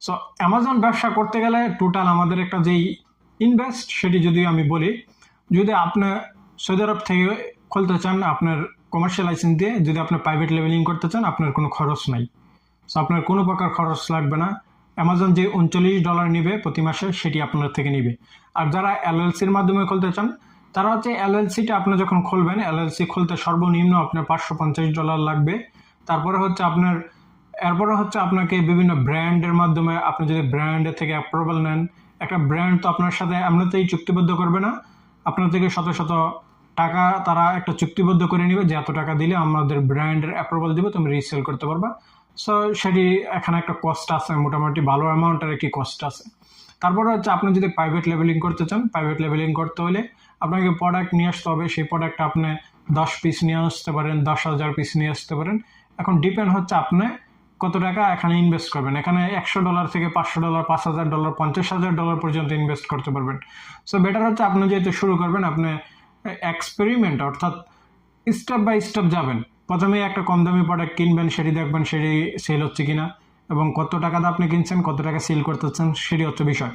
So Amazon ব্যবসা করতে গেলে টোটাল আমাদের একটা যেই ইনভেস্ট সেটি যদি আমি বলি, যদি আপনি সৌদি আরব থেকে খুলতে চান আপনার কমার্শিয়াল লাইসেন্স দিয়ে, যদি আপনি প্রাইভেট লেভেলিং করতে চান আপনার কোনো খরচ নাই। সো আপনার কোনো প্রকার খরচ লাগবে না। অ্যামাজন যে $39 নিবে প্রতি মাসে সেটি আপনার থেকে নিবে। আর যারা এলএলসির মাধ্যমে খুলতে চান তারা হচ্ছে এলএলসিটা আপনি যখন খুলবেন, এলএলসি খুলতে সর্বনিম্ন আপনার $550 লাগবে। তারপরে হচ্ছে এরপরে হচ্ছে আপনাকে বিভিন্ন ব্র্যান্ডের মাধ্যমে, আপনি যদি ব্র্যান্ডের থেকে অ্যাপ্রুভাল নেন, একটা ব্র্যান্ড তো আপনার সাথে এমনিতেই চুক্তিবদ্ধ করবে না, আপনার থেকে শত শত টাকা তারা একটা চুক্তিবদ্ধ করে নেবে যে এত টাকা দিলে আমাদের ব্র্যান্ডের অ্যাপ্রুভাল দিবে, তুমি রিসেল করতে পারবা। সো সেটি এখানে একটা কস্ট আছে, মোটামুটি ভালো অ্যামাউন্টের একটি কস্ট আছে। তারপরে হচ্ছে আপনি যদি প্রাইভেট লেভেলিং করতে চান, প্রাইভেট লেভেলিং করতে হলে আপনাকে প্রোডাক্ট নিয়ে আসতে হবে। সেই প্রোডাক্ট আপনি 10 পিস নিয়ে আসতে পারেন, 10,000 পিস নিয়ে আসতে পারেন। এখন ডিপেন্ড হচ্ছে আপনি কত টাকা এখানে ইনভেস্ট করবেন। এখানে $100 থেকে $500, $5,000, $50,000 পর্যন্ত ইনভেস্ট করতে পারবেন। সো বেটার হচ্ছে আপনি যেহেতু শুরু করবেন, আপনি এক্সপেরিমেন্ট অর্থাৎ স্টেপ বাই স্টেপ যাবেন। প্রথমে একটা কম দামি প্রোডাক্ট কিনবেন, সেটি দেখবেন সেটি সেল হচ্ছে কিনা, এবং কত টাকাতে আপনি কিনছেন, কত টাকা সেল করতেছেন সেটি হচ্ছে বিষয়।